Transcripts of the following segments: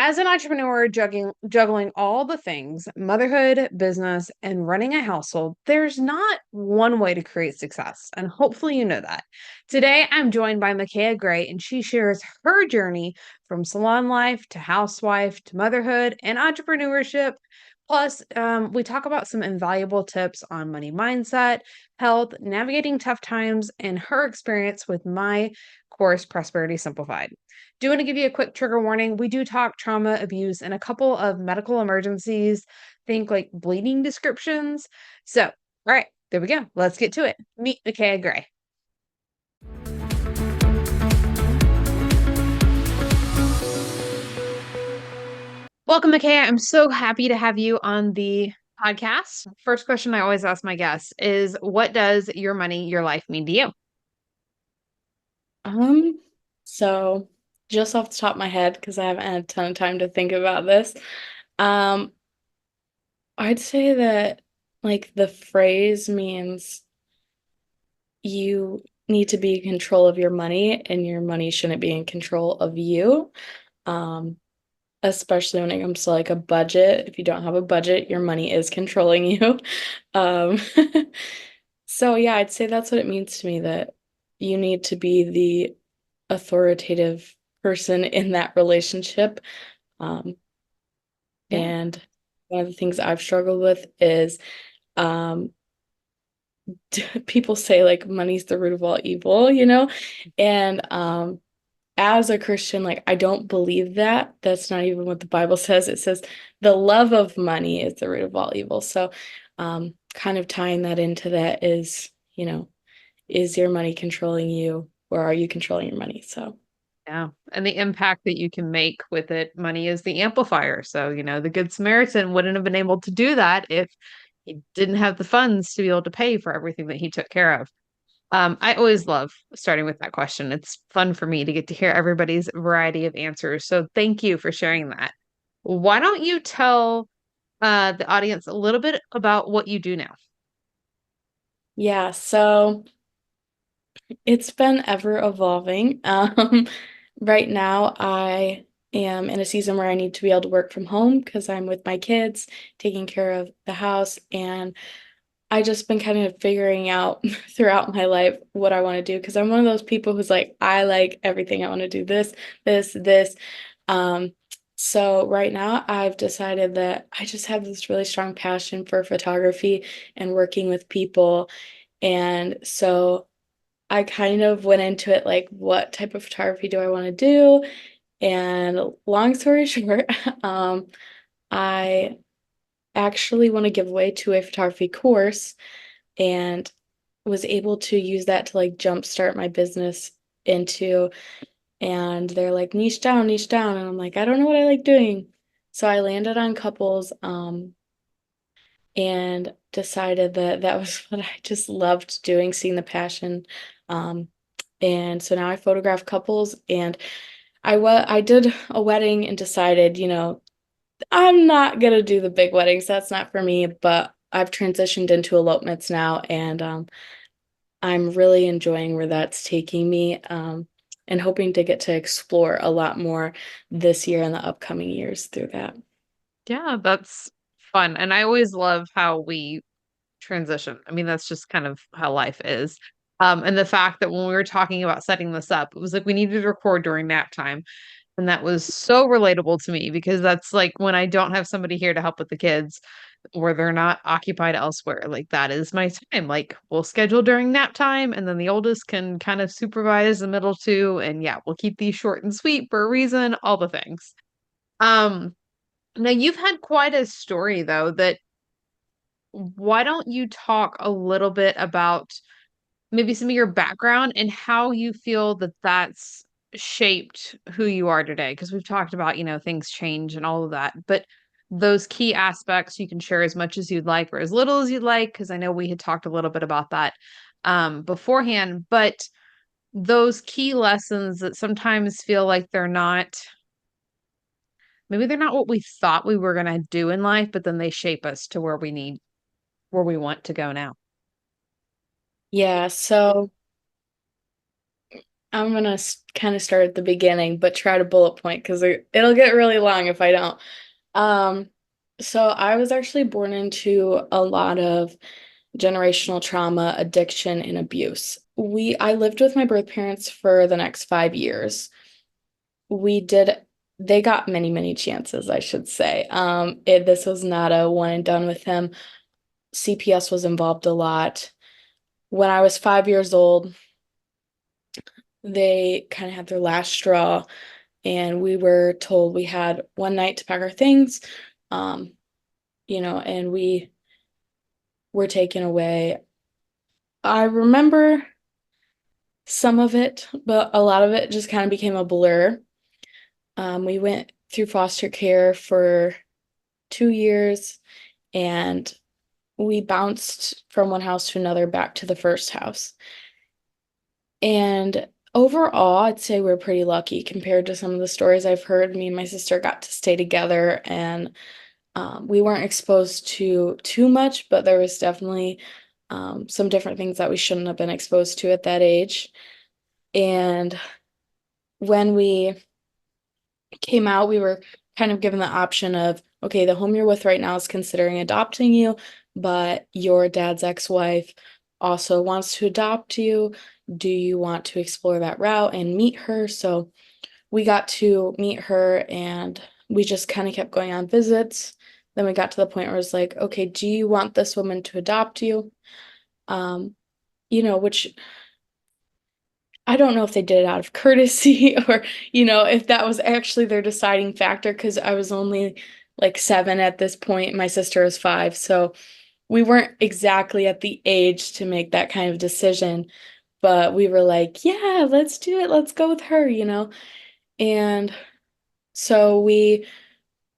As an entrepreneur juggling all the things, motherhood, business, and running a household, there's not one way to create success. And hopefully you know that. Today, I'm joined by Micaiah Gray, and she shares her journey from salon life to housewife to motherhood and entrepreneurship. Plus, we talk about some invaluable tips on money mindset, health, navigating tough times, and her experience with my course, Prosperity Simplified. Do want to give you a quick trigger warning. We do talk trauma, abuse, and a couple of medical emergencies. Think like bleeding descriptions. So, all right, there we go. Let's get to it. Meet Micaiah Gray. Welcome, Micaiah. I'm so happy to have you on the podcast. First question I always ask my guests is, what does your money, your life mean to you? Um, so just off the top of my head, because I haven't had a ton of time to think about this, um, I'd say that like the phrase means you need to be in control of your money and your money shouldn't be in control of you. Um, Especially when it comes to like a budget. If you don't have a budget, your money is controlling you. Um, so yeah, I'd say that's what it means to me that you need to be the authoritative person in that relationship. Um, Yeah. and one of the things I've struggled with is um, people say like money's the root of all evil, you know? And as a Christian, like I don't believe that. That's not even what the Bible says. It says the love of money is the root of all evil. So kind of tying that into that is, is your money controlling you or are you controlling your money? So Yeah. And the impact that you can make with it, money is the amplifier. So, the Good Samaritan wouldn't have been able to do that if he didn't have the funds to be able to pay for everything that he took care of. I always love starting with that question. It's fun for me to get to hear everybody's variety of answers. So thank you for sharing that. Why don't you tell the audience a little bit about what you do now? yeah, so it's been ever evolving. Right now, I am in a season where I need to be able to work from home because I'm with my kids, taking care of the house, and I just been kind of figuring out throughout my life what I want to do because I'm one of those people who's like, I like everything. I want to do this, this, this. Um, so right now I've decided that I just have this really strong passion for photography and working with people. And so I kind of went into it like, what type of photography do I want to do? And long story short, I actually want to give away to a photography course and was able to use that to like jumpstart my business into. And they're like, niche down, niche down. And I'm like, I don't know what I like doing. So I landed on couples, and decided that that was what I just loved doing, seeing the passion. Um, and so now I photograph couples and I did a wedding and decided, I'm not gonna do the big weddings. That's not for me, but I've transitioned into elopements now and I'm really enjoying where that's taking me, and hoping to get to explore a lot more this year and the upcoming years through that. Yeah, that's fun. And I always love how we transition. I mean, that's just kind of how life is. And the fact that when we were talking about setting this up, it was like we needed to record during nap time. And that was so relatable to me because that's like when I don't have somebody here to help with the kids or they're not occupied elsewhere. Like that is my time. Like we'll schedule during nap time and then the oldest can kind of supervise the middle two. And yeah, we'll keep these short and sweet for a reason, all the things. Um, Now you've had quite a story though that why don't you talk a little bit about maybe some of your background and how you feel that that's shaped who you are today? Because we've talked about, things change and all of that, but those key aspects you can share as much as you'd like or as little as you'd like, because I know we had talked a little bit about that beforehand, but those key lessons that sometimes feel like maybe they're not what we thought we were going to do in life, but then they shape us to where we want to go now. Yeah, so I'm gonna kind of start at the beginning, but try to bullet point because it'll get really long if I don't. Um, so I was actually born into a lot of generational trauma, addiction, and abuse. I lived with my birth parents for the next 5 years. We did, they got many, many chances, I should say. This was not a one and done with him. CPS was involved a lot. When I was 5 years old, they kind of had their last straw, and we were told we had one night to pack our things, um, and we were taken away. I remember some of it, but a lot of it just kind of became a blur. We went through foster care for 2 years, and we bounced from one house to another back to the first house. And overall, I'd say we're pretty lucky compared to some of the stories I've heard. Me and my sister got to stay together, and we weren't exposed to too much, but there was definitely some different things that we shouldn't have been exposed to at that age. And when we came out, we were kind of given the option of, okay, the home you're with right now is considering adopting you, but your dad's ex-wife also wants to adopt you. Do you want to explore that route and meet her? So we got to meet her, and we just kind of kept going on visits. Then we got to the point where it's like, okay, do you want this woman to adopt you? Um, which I don't know if they did it out of courtesy or, if that was actually their deciding factor, because I was only like 7 at this point. My sister was 5. So we weren't exactly at the age to make that kind of decision, but we were like, yeah, let's do it. Let's go with her. And so we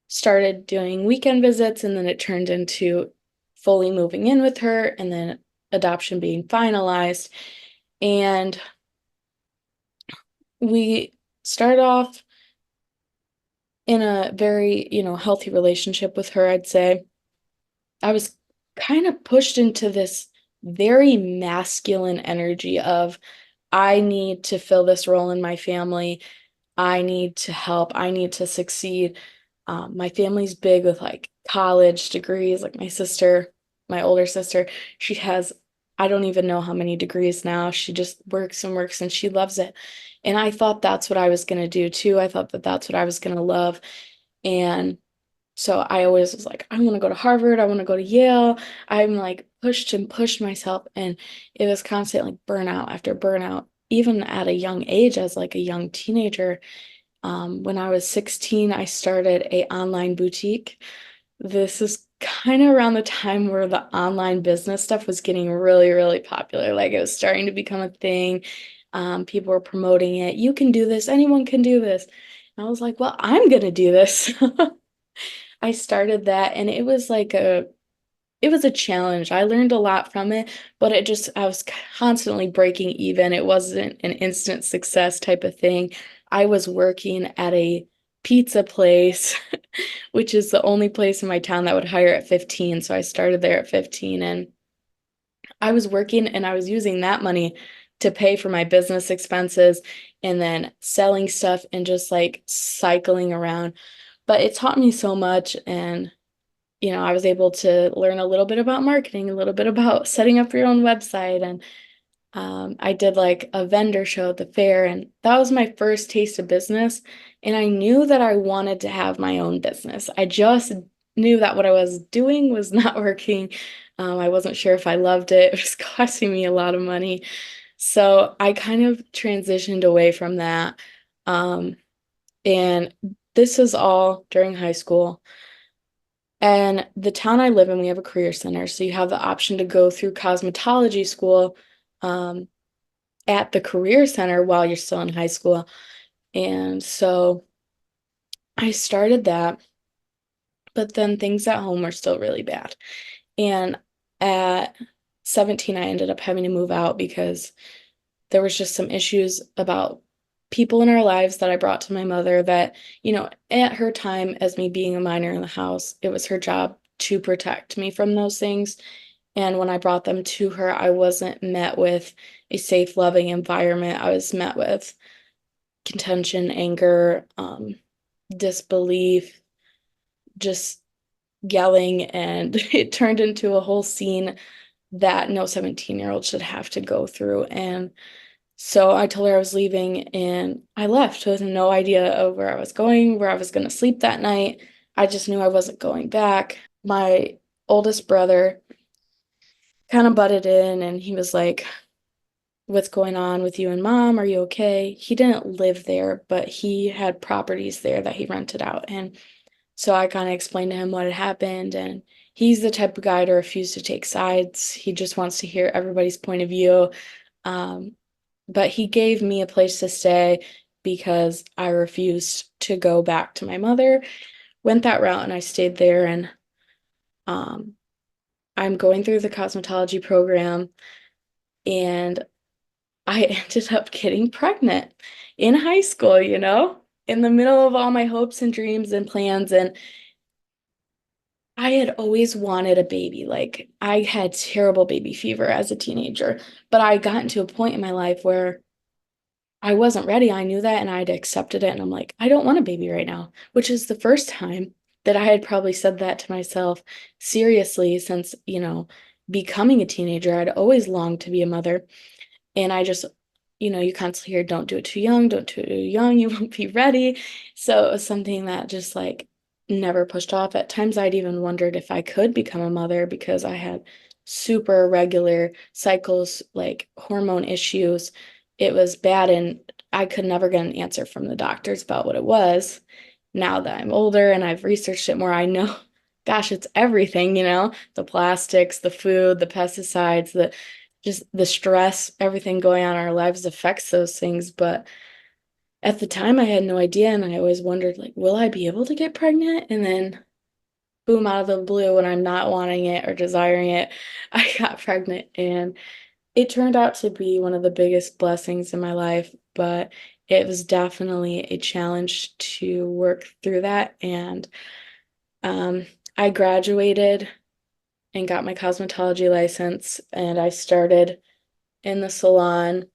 started doing weekend visits, and then it turned into fully moving in with her, and then adoption being finalized. And we started off in a very, healthy relationship with her, I'd say. I was kind of pushed into this very masculine energy of, I need to fill this role in my family. I need to help. I need to succeed. My family's big with like college degrees. Like my older sister, she has, I don't even know how many degrees now. She just works and works and she loves it. And I thought that's what I was going to do too. I thought that that's what I was going to love. And so I always was like, I want to go to Harvard. I want to go to Yale. I'm like pushed and pushed myself. And it was constant like burnout after burnout, even at a young age as like a young teenager. When I was 16, I started a online boutique. This is kind of around the time where the online business stuff was getting really, really popular. Like it was starting to become a thing. People were promoting it. You can do this. Anyone can do this. And I was like, well, I'm gonna do this. I started that, and it was a challenge. I learned a lot from it, but I was constantly breaking even. It wasn't an instant success type of thing. I was working at a pizza place, which is the only place in my town that would hire at 15. So I started there at 15, and I was working and I was using that money to pay for my business expenses and then selling stuff and just like cycling around. But it taught me so much, and I was able to learn a little bit about marketing, a little bit about setting up your own website. And I did like a vendor show at the fair, and that was my first taste of business. And I knew that I wanted to have my own business. I just knew that what I was doing was not working. I wasn't sure if I loved it. It was costing me a lot of money. So I kind of transitioned away from that. Um, and this is all during high school. And the town I live in, we have a career center. So you have the option to go through cosmetology school um, at the career center while you're still in high school. And so I started that, but then things at home were still really bad. And at 17, I ended up having to move out because there was just some issues about people in our lives that I brought to my mother that, at her time as me being a minor in the house, it was her job to protect me from those things. And when I brought them to her, I wasn't met with a safe, loving environment. I was met with contention, anger, disbelief, just yelling, and it turned into a whole scene that no 17-year-old should have to go through. And so I told her I was leaving and I left with no idea of where I was going, where I was going to sleep that night. I just knew I wasn't going back. My oldest brother kind of butted in and he was like, "What's going on with you and mom? Are you okay?" He didn't live there, but he had properties there that he rented out. And so I kind of explained to him what had happened. And he's the type of guy to refuse to take sides. He just wants to hear everybody's point of view. Um, but he gave me a place to stay because I refused to go back to my mother. Went that route and I stayed there. And um, I'm going through the cosmetology program and I ended up getting pregnant in high school, in the middle of all my hopes and dreams and plans. And I had always wanted a baby. Like, I had terrible baby fever as a teenager, but I got into a point in my life where I wasn't ready. I knew that and I'd accepted it. And I'm like, I don't want a baby right now, which is the first time that I had probably said that to myself seriously since, becoming a teenager. I'd always longed to be a mother. And I just, you constantly hear, don't do it too young, don't do it too young, you won't be ready. So it was something that just like never pushed off. At times, I'd even wondered if I could become a mother because I had super irregular cycles, like hormone issues. It was bad, and I could never get an answer from the doctors about what it was. Now that I'm older and I've researched it more, I know, gosh, it's everything, the plastics, the food, the pesticides, the just the stress, everything going on in our lives affects those things. But at the time, I had no idea. And I always wondered, like, will I be able to get pregnant? And then, boom, out of the blue, when I'm not wanting it or desiring it, I got pregnant. And it turned out to be one of the biggest blessings in my life. But it was definitely a challenge to work through that. And um, I graduated and got my cosmetology license, and I started in the salon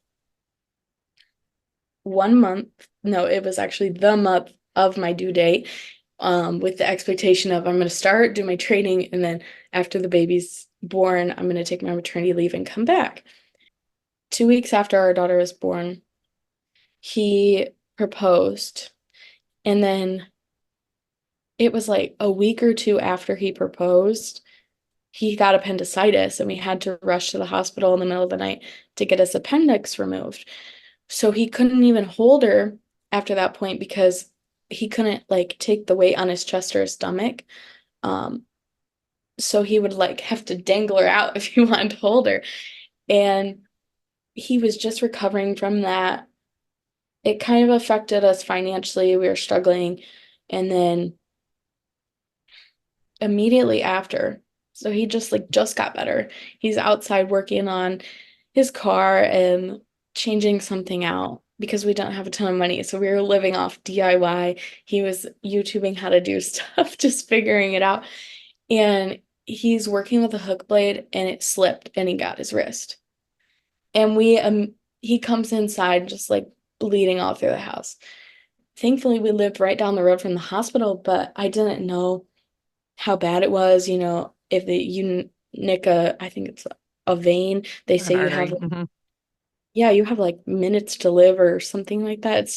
1 month. No, it was actually the month of my due date, with the expectation of I'm going to start, do my training, and then after the baby's born, I'm going to take my maternity leave and come back. 2 weeks after our daughter was born, he proposed. And then it was like a week or two after he proposed, he got appendicitis, and we had to rush to the hospital in the middle of the night to get his appendix removed. So he couldn't even hold her after that point because he couldn't like take the weight on his chest or his stomach. Um, so he would like have to dangle her out if he wanted to hold her. And he was just recovering from that. It kind of affected us financially. We were struggling. And then immediately after, so he just got better. He's outside working on his car and changing something out because we don't have a ton of money. So we were living off DIY. He was YouTubing how to do stuff, just figuring it out. And he's working with a hook blade and it slipped and he got his wrist. And he comes inside just like bleeding all through the house. Thankfully, we lived right down the road from the hospital, but I didn't know how bad it was, if you nick I think it's a vein, they An say you have, artery. Hmm. yeah, you have like minutes to live or something like that.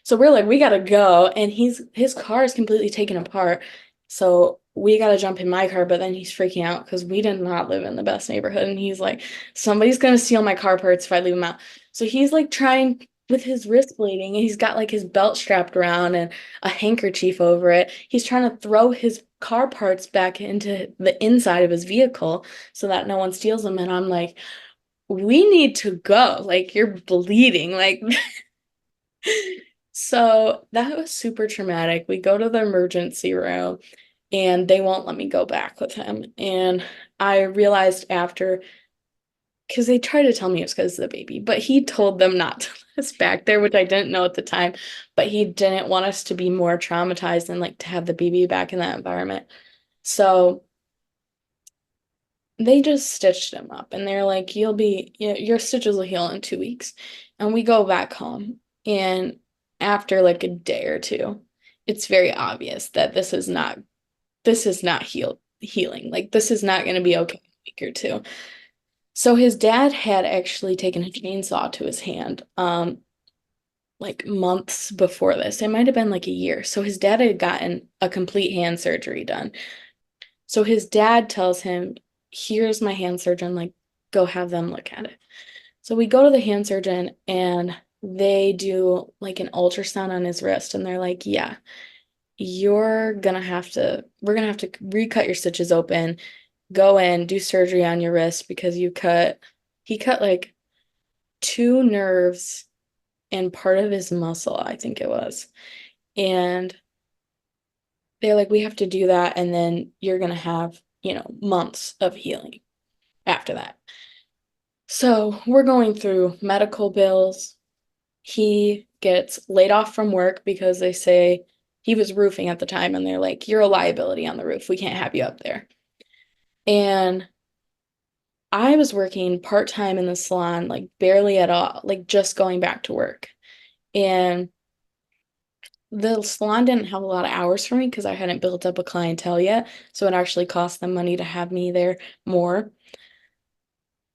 So we're like, we gotta go. And his car is completely taken apart. So we gotta jump in my car, but then he's freaking out because we did not live in the best neighborhood. And he's like, somebody's gonna steal my car parts if I leave him out. So he's like trying with his wrist bleeding, and he's got like his belt strapped around and a handkerchief over it. He's trying to throw his car parts back into the inside of his vehicle so that no one steals them. And I'm like, we need to go. Like, you're bleeding. Like, so that was super traumatic. We go to the emergency room and they won't let me go back with him. And I realized after, because they tried to tell me it was because of the baby, but he told them not to let us back there, which I didn't know at the time. But he didn't want us to be more traumatized and like to have the baby back in that environment. So they just stitched him up and they're like, your stitches will heal in 2 weeks. And we go back home. And after like a day or two, it's very obvious that this is not healing. Like this is not going to be okay in a week or two. So his dad had actually taken a chainsaw to his hand, like months before this. It might have been like a year. So his dad had gotten a complete hand surgery done. So his dad tells him, here's my hand surgeon, like, go have them look at it. So we go to the hand surgeon and they do like an ultrasound on his wrist and they're like, yeah, we're gonna have to recut your stitches open, go in, do surgery on your wrist because he cut like two nerves and part of his muscle, I think it was. And they're like, we have to do that and then you're gonna have, months of healing after that. So we're going through medical bills. He gets laid off from work because they say he was roofing at the time and they're like, you're a liability on the roof. We can't have you up there. And I was working part-time in the salon, like barely at all, like just going back to work. And the salon didn't have a lot of hours for me because I hadn't built up a clientele yet. So it actually cost them money to have me there more.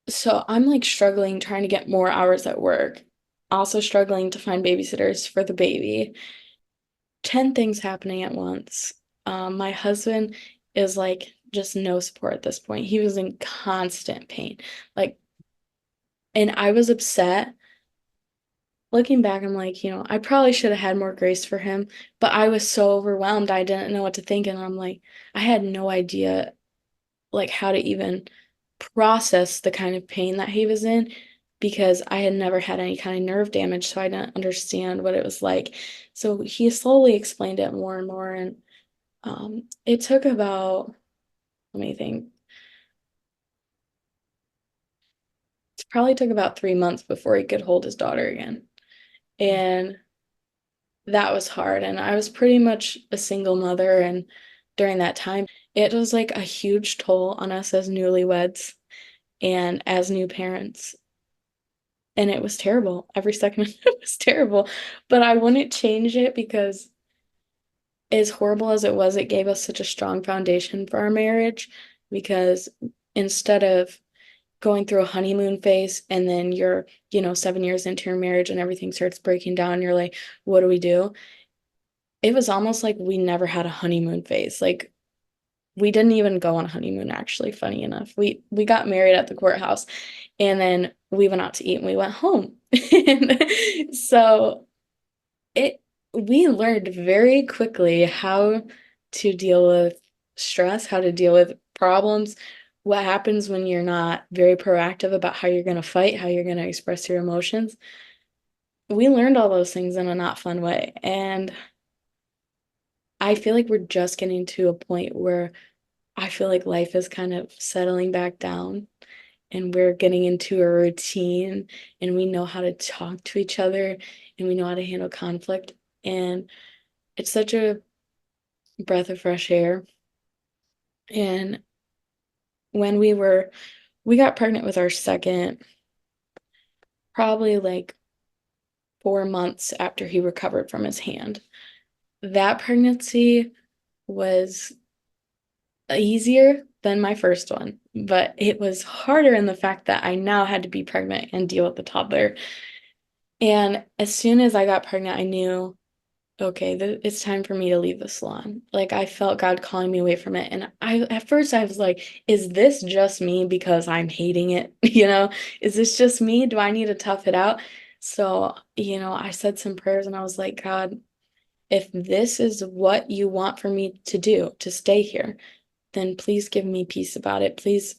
So I'm like struggling trying to get more hours at work, also struggling to find babysitters for the baby. 10 things happening at once. My husband is like just no support at this point. He was in constant pain. Like, and I was upset. Looking back, I'm like, I probably should have had more grace for him, but I was so overwhelmed. I didn't know what to think. And I'm like, I had no idea like how to even process the kind of pain that he was in because I had never had any kind of nerve damage, so I didn't understand what it was like. So he slowly explained it more and more, and it took about, let me think, it probably took about 3 months before he could hold his daughter again. And that was hard. And I was pretty much a single mother. And during that time, it was like a huge toll on us as newlyweds and as new parents. And it was terrible. Every second of it was terrible. But I wouldn't change it because as horrible as it was, it gave us such a strong foundation for our marriage because instead of going through a honeymoon phase and then you're, 7 years into your marriage and everything starts breaking down, you're like, what do we do? It was almost like we never had a honeymoon phase. Like we didn't even go on a honeymoon, actually, funny enough. We got married at the courthouse and then we went out to eat and we went home. And so it we learned very quickly how to deal with stress, how to deal with problems, what happens when you're not very proactive about how you're going to fight, how you're going to express your emotions. We learned all those things in a not fun way. And I feel like we're just getting to a point where I feel like life is kind of settling back down and we're getting into a routine and we know how to talk to each other and we know how to handle conflict. And it's such a breath of fresh air. And when we got pregnant with our second, probably like 4 months after he recovered from his hand. That pregnancy was easier than my first one, but it was harder in the fact that I now had to be pregnant and deal with the toddler. And as soon as I got pregnant, I knew, okay, it's time for me to leave the salon. Like I felt God calling me away from it. And at first I was like, is this just me because I'm hating it? Is this just me? Do I need to tough it out? So, I said some prayers and I was like, God, if this is what you want for me to do, to stay here, then please give me peace about it. Please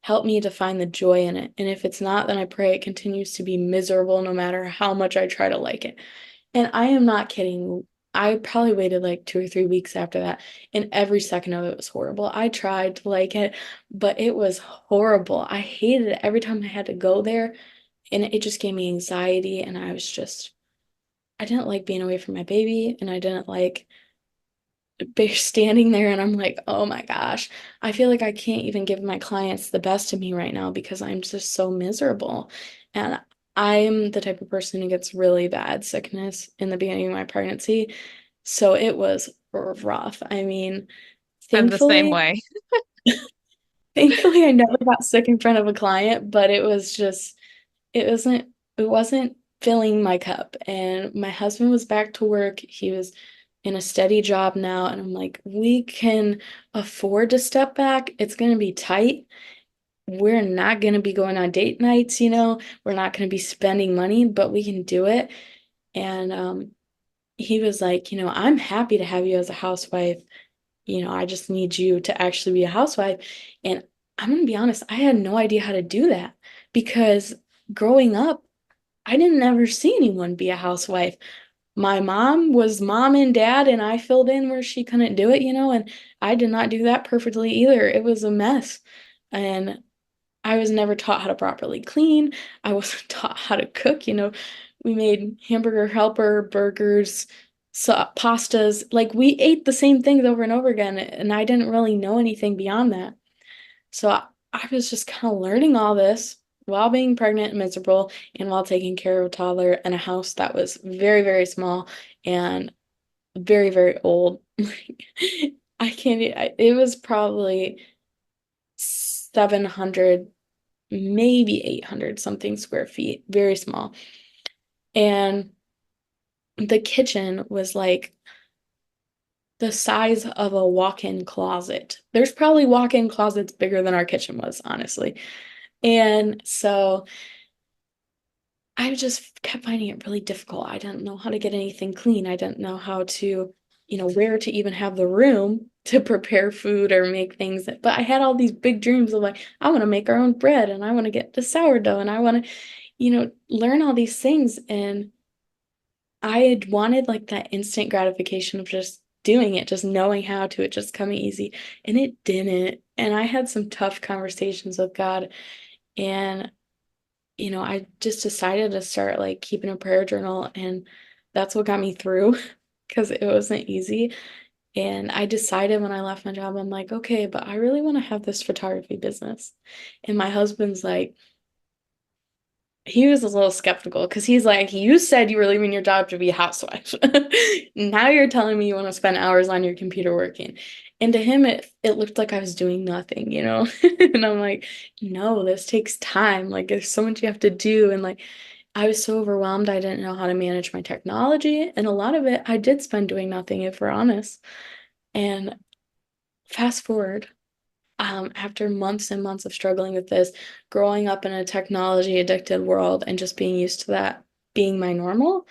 help me to find the joy in it. And if it's not, then I pray it continues to be miserable no matter how much I try to like it. And I am not kidding. I probably waited like 2 or 3 weeks after that, and every second of it was horrible. I tried to like it, but it was horrible. I hated it every time I had to go there, and it just gave me anxiety. And I didn't like being away from my baby, and I didn't like standing there and I'm like, oh my gosh, I feel like I can't even give my clients the best of me right now because I'm just so miserable. And I'm the type of person who gets really bad sickness in the beginning of my pregnancy. So it was rough. I mean, I'm the same thankfully, way. thankfully I never got sick in front of a client, but it was just it wasn't filling my cup. And my husband was back to work. He was in a steady job now, and I'm like, we can afford to step back. It's going to be tight. We're not going to be going on date nights, we're not going to be spending money, but we can do it. And he was like, I'm happy to have you as a housewife. I just need you to actually be a housewife. And I'm going to be honest, I had no idea how to do that because growing up, I didn't ever see anyone be a housewife. My mom was mom and dad, and I filled in where she couldn't do it, and I did not do that perfectly either. It was a mess. And I was never taught how to properly clean. I wasn't taught how to cook. We made hamburger helper, burgers, pastas. Like we ate the same things over and over again, and I didn't really know anything beyond that. So I was just kind of learning all this while being pregnant and miserable and while taking care of a toddler in a house that was very, very small and very, very old. I can't, it was probably 700, maybe 800 something square feet, very small. And the kitchen was like the size of a walk-in closet. There's probably walk-in closets bigger than our kitchen was, honestly. And so I just kept finding it really difficult. I didn't know how to get anything clean. I didn't know how to, where to even have the room to prepare food or make things. But I had all these big dreams of like, I want to make our own bread and I want to get the sourdough and I want to, learn all these things. And I had wanted like that instant gratification of just doing it, just knowing how to, it just coming easy. And it didn't. And I had some tough conversations with God. And I just decided to start like keeping a prayer journal, and that's what got me through because it wasn't easy. And I decided when I left my job, I'm like, okay, but I really want to have this photography business. And my husband's like, he was a little skeptical because he's like, you said you were leaving your job to be a housewife. Now you're telling me you want to spend hours on your computer working. And to him, it looked like I was doing nothing. And I'm like, no, this takes time. Like, there's so much you have to do. And like, I was so overwhelmed, I didn't know how to manage my technology. And a lot of it I did spend doing nothing, if we're honest. And fast forward after months and months of struggling with this, growing up in a technology addicted world and just being used to that being my normal,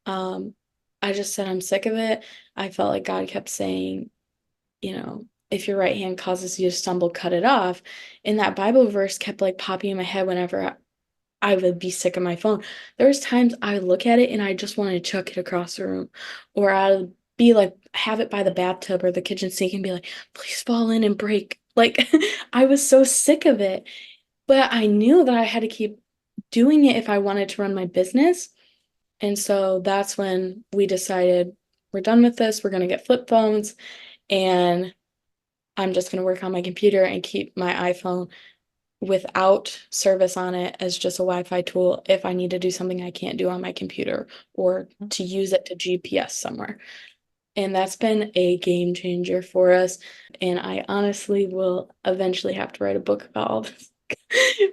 um, I just said I'm sick of it. I felt like God kept saying, if your right hand causes you to stumble, cut it off. And that Bible verse kept like popping in my head whenever I would be sick of my phone. There was times I would look at it and I just wanted to chuck it across the room, or I would be like, have it by the bathtub or the kitchen sink and be like, please fall in and break. Like, I was so sick of it, but I knew that I had to keep doing it if I wanted to run my business. And so that's when we decided we're done with this. We're going to get flip phones, and I'm just going to work on my computer and keep my iPhone without service on it as just a Wi-Fi tool if I need to do something I can't do on my computer or to use it to GPS somewhere. And that's been a game changer for us. And I honestly will eventually have to write a book about all this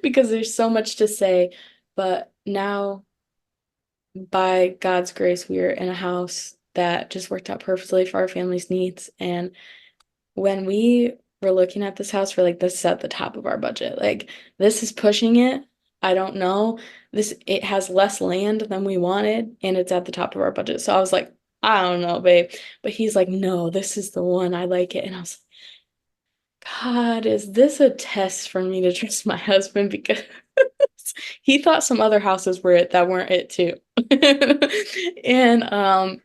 because there's so much to say. But now, by God's grace, we are in a house that just worked out perfectly for our family's needs. And when we were looking at this house, we're like, this is at the top of our budget. Like, this is pushing it. I don't know. It has less land than we wanted, and it's at the top of our budget. So I was like, I don't know, babe. But he's like, no, this is the one. I like it. And I was like, God, is this a test for me to trust my husband? Because he thought some other houses were it that weren't it too. And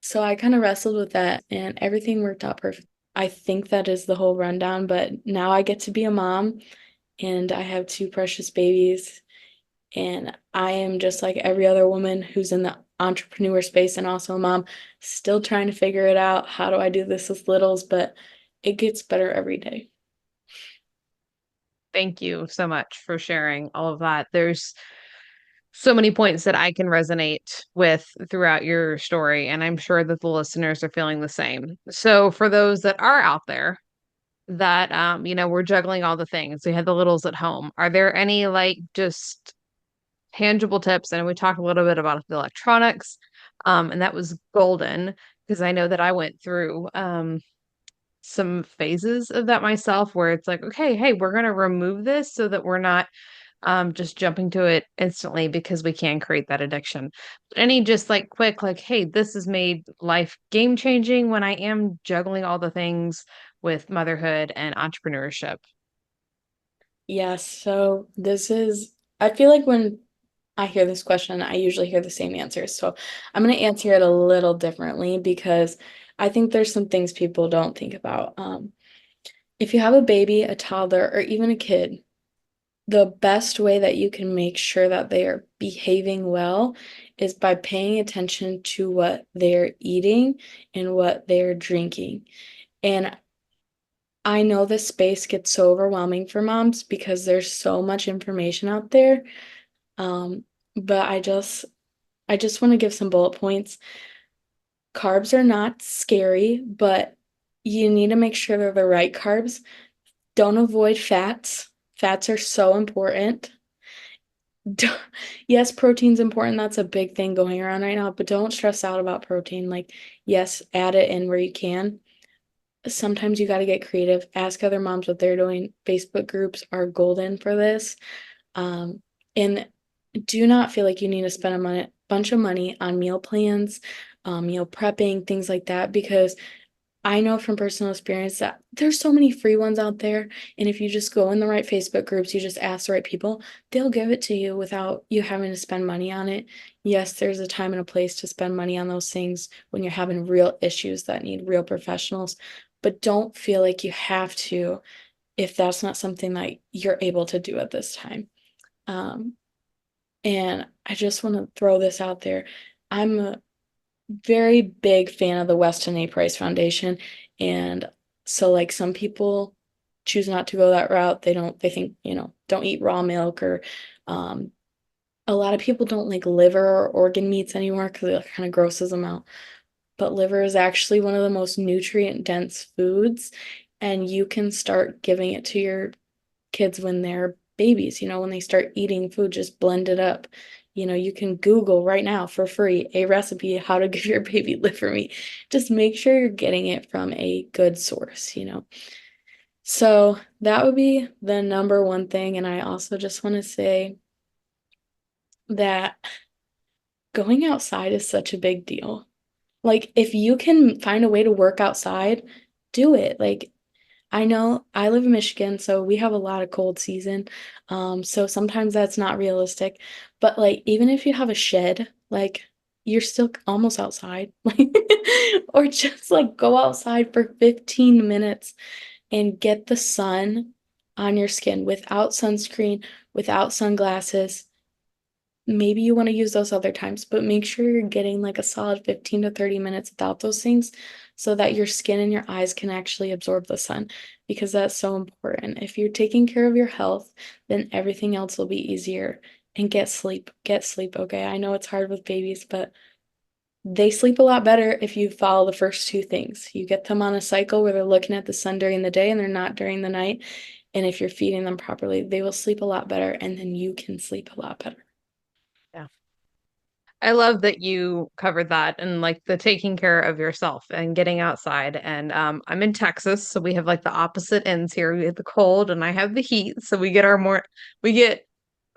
so I kind of wrestled with that and everything worked out perfect. I think that is the whole rundown, but now I get to be a mom and I have two precious babies, and I am just like every other woman who's in the entrepreneur space and also a mom, still trying to figure it out. How do I do this with littles? But it gets better every day. Thank you so much for sharing all of that. There's so many points that I can resonate with throughout your story, and I'm sure that the listeners are feeling the same. So, for those that are out there that we're juggling all the things, we had the littles at home. Are there any like just tangible tips? And we talked a little bit about the electronics, and that was golden because I know that I went through some phases of that myself where it's like, okay, hey, we're going to remove this so that we're not just jumping to it instantly because we can create that addiction. Any just like quick, like, hey, this has made life game changing when I am juggling all the things with motherhood and entrepreneurship. Yes, so this is, I feel like when I hear this question, I usually hear the same answers. So I'm going to answer it a little differently because I think there's some things people don't think about. If you have a baby, a toddler, or even a kid, the best way that you can make sure that they are behaving well is by paying attention to what they're eating and what they're drinking. And I know this space gets so overwhelming for moms because there's so much information out there. Um, but I just want to give some bullet points. Carbs are not scary, but you need to make sure they're the right carbs. Don't avoid fats. Fats are so important. Don't- Yes, protein's important. That's a big thing going around right now, but don't stress out about protein. Like, yes, add it in where you can. Sometimes you got to get creative. Ask other moms what they're doing. Facebook groups are golden for this. Um, and do not feel like you need to spend bunch of money on meal plans, meal prepping, things like that, because I know from personal experience that there's so many free ones out there. And if you just go in the right Facebook groups, you just ask the right people, they'll give it to you without you having to spend money on it. Yes, there's a time and a place to spend money on those things when you're having real issues that need real professionals. But don't feel like you have to if that's not something that you're able to do at this time. Um, and I just want to throw this out there. I'm a very big fan of the Weston A. Price Foundation. And so like some people choose not to go that route. They think, don't eat raw milk or um a lot of people don't like liver or organ meats anymore because it kind of grosses them out. But liver is actually one of the most nutrient dense foods, and you can start giving it to your kids when they're babies, when they start eating food, just blend it up. You can Google right now for free a recipe how to give your baby liver meat. Just make sure you're getting it from a good source. So that would be the number one thing. And I also just want to say that going outside is such a big deal. Like, if you can find a way to work outside, do it. Like, I know I live in Michigan, so we have a lot of cold season. So sometimes that's not realistic. But like even if you have a shed, like you're still almost outside. Like or just like go outside for 15 minutes and get the sun on your skin without sunscreen, without sunglasses. Maybe you want to use those other times, but make sure you're getting like a solid 15 to 30 minutes without those things so that your skin and your eyes can actually absorb the sun because that's so important. If you're taking care of your health, then everything else will be easier. And get sleep. Get sleep, okay? I know it's hard with babies, but they sleep a lot better if you follow the first two things. You get them on a cycle where they're looking at the sun during the day and they're not during the night. And if you're feeding them properly, they will sleep a lot better and then you can sleep a lot better. Yeah. I love that you covered that and like the taking care of yourself and getting outside. And I'm in Texas, so we have like the opposite ends here. We have the cold and I have the heat. So we get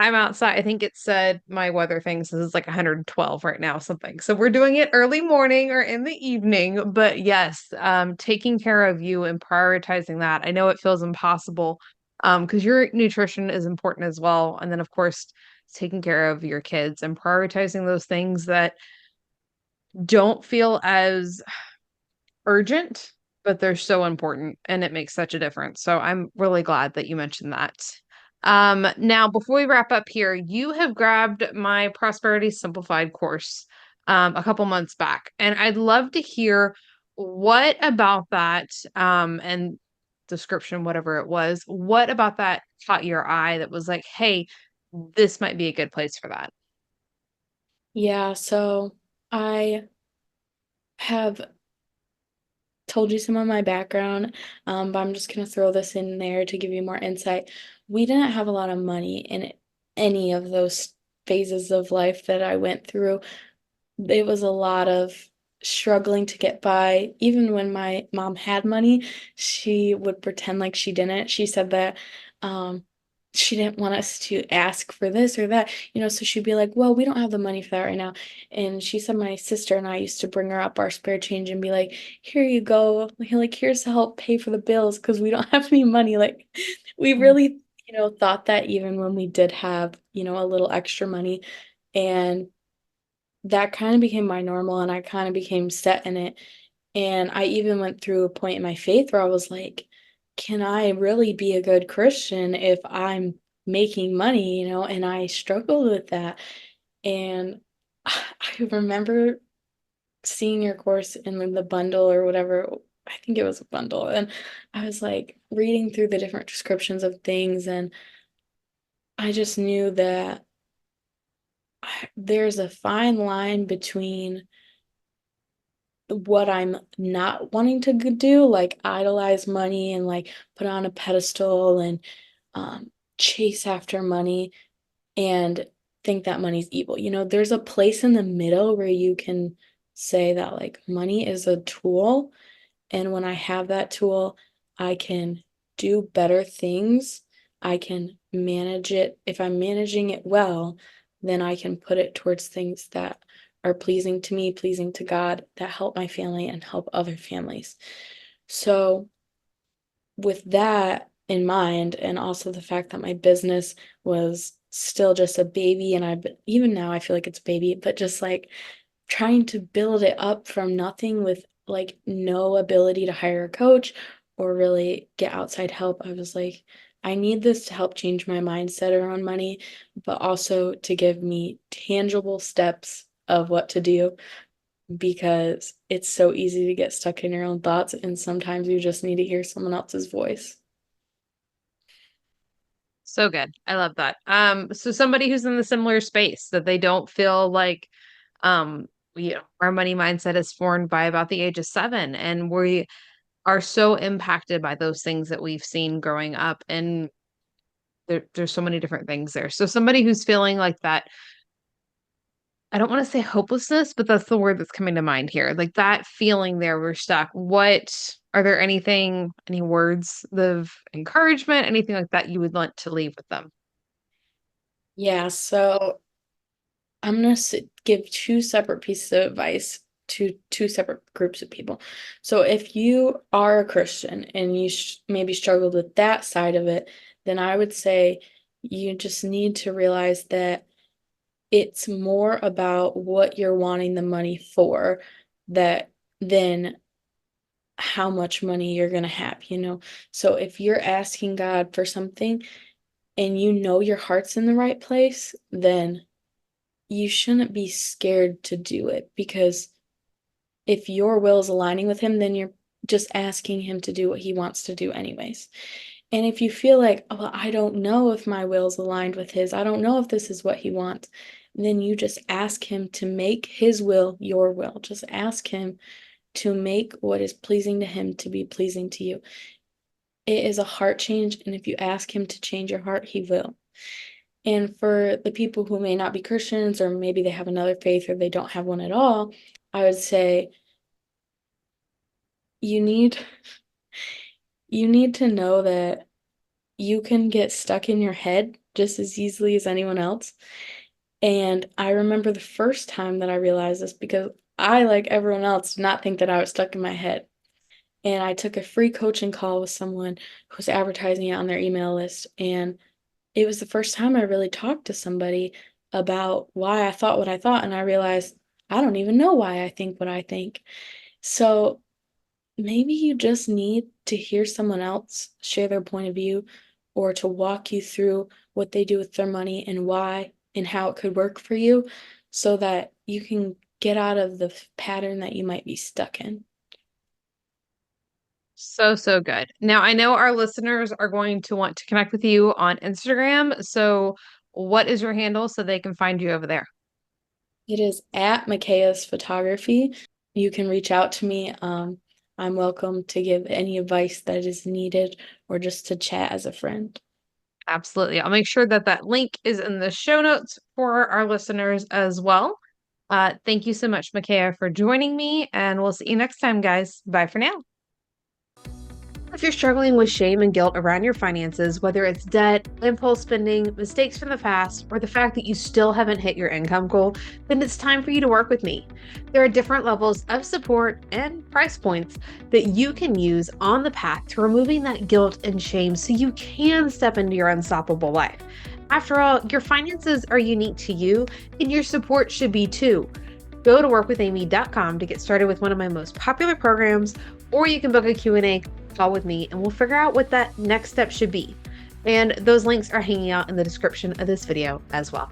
I'm outside. I think it said my weather thing says it's like 112 right now, something. So we're doing it early morning or in the evening. But yes, taking care of you and prioritizing that. I know it feels impossible because your nutrition is important as well. And then of course taking care of your kids and prioritizing those things that don't feel as urgent, but they're so important and it makes such a difference. So I'm really glad that you mentioned that. Now before we wrap up here, you have grabbed my Prosperity Simplified course. a couple months back. And I'd love to hear what about that and description, whatever it was, what about that caught your eye that was like, hey, this might be a good place for that. Yeah, so I have told you some of my background, but I'm just gonna throw this in there to give you more insight. We didn't have a lot of money in any of those phases of life that I went through. It was a lot of struggling to get by. Even when my mom had money, she would pretend like she didn't. She said that um, she didn't want us to ask for this or that, so she'd be like, well, we don't have the money for that right now. And she said my sister and I used to bring her up our spare change and be like, here you go. Like, here's to help pay for the bills because we don't have any money. Like, we Mm. really, thought that even when we did have, a little extra money. And that kind of became my normal and I kind of became set in it. And I even went through a point in my faith where I was like, can I really be a good Christian if I'm making money, And I struggled with that. And I remember seeing your course in the bundle or whatever. I think it was a bundle. And I was like reading through the different descriptions of things. And I just knew that there's a fine line between what I'm not wanting to do, like idolize money and like put on a pedestal and chase after money and think that money's evil. There's a place in the middle where you can say that like money is a tool, and when I have that tool, I can do better things. I can manage it. If I'm managing it well, then I can put it towards things that are pleasing to me, pleasing to God, that help my family and help other families. So, with that in mind, and also the fact that my business was still just a baby, and even now I feel like it's a baby, but just like trying to build it up from nothing with like no ability to hire a coach or really get outside help. I was like, I need this to help change my mindset around money, but also to give me tangible steps of what to do because it's so easy to get stuck in your own thoughts, and sometimes you just need to hear someone else's voice. So good. I love that. So somebody who's in the similar space that they don't feel like, um, our money mindset is formed by about the age of 7, and we are so impacted by those things that we've seen growing up, and there's so many different things there. So somebody who's feeling like that, I don't want to say hopelessness, but that's the word that's coming to mind here. Like that feeling there, we're stuck. What are there any words of encouragement, anything like that you would want to leave with them? Yeah, so I'm gonna give two separate pieces of advice to two separate groups of people. So if you are a Christian and you maybe struggled with that side of it, then I would say you just need to realize that it's more about what you're wanting the money for that than how much money you're gonna have. So if you're asking God for something and you know your heart's in the right place, then you shouldn't be scared to do it because if your will is aligning with him, then you're just asking him to do what he wants to do anyways. And if you feel like, oh, well, I don't know if my will is aligned with his, I don't know if this is what he wants, then you just ask him to make his will your will. Just ask him to make what is pleasing to him to be pleasing to you. It is a heart change, and if you ask him to change your heart, he will. And for the people who may not be Christians, or maybe they have another faith or they don't have one at all, I would say you need you need to know that you can get stuck in your head just as easily as anyone else. And I remember the first time that I realized this because I, like everyone else, did not think that I was stuck in my head. And I took a free coaching call with someone who was advertising it on their email list. And it was the first time I really talked to somebody about why I thought what I thought. And I realized I don't even know why I think what I think. So maybe you just need to hear someone else share their point of view or to walk you through what they do with their money and why and how it could work for you so that you can get out of the pattern that you might be stuck in. So, so good. Now, I know our listeners are going to want to connect with you on Instagram. So, what is your handle so they can find you over there? It is at Micaiah's Photography. You can reach out to me. I'm welcome to give any advice that is needed or just to chat as a friend. Absolutely. I'll make sure that that link is in the show notes for our listeners as well. Thank you so much, Micaiah, for joining me, and we'll see you next time, guys. Bye for now. If you're struggling with shame and guilt around your finances, whether it's debt, impulse spending, mistakes from the past, or the fact that you still haven't hit your income goal, then it's time for you to work with me. There are different levels of support and price points that you can use on the path to removing that guilt and shame so you can step into your unstoppable life. After all, your finances are unique to you, and your support should be too. Go to workwithaimee.com to get started with one of my most popular programs, or you can book a Q&A call with me and we'll figure out what that next step should be. And those links are hanging out in the description of this video as well.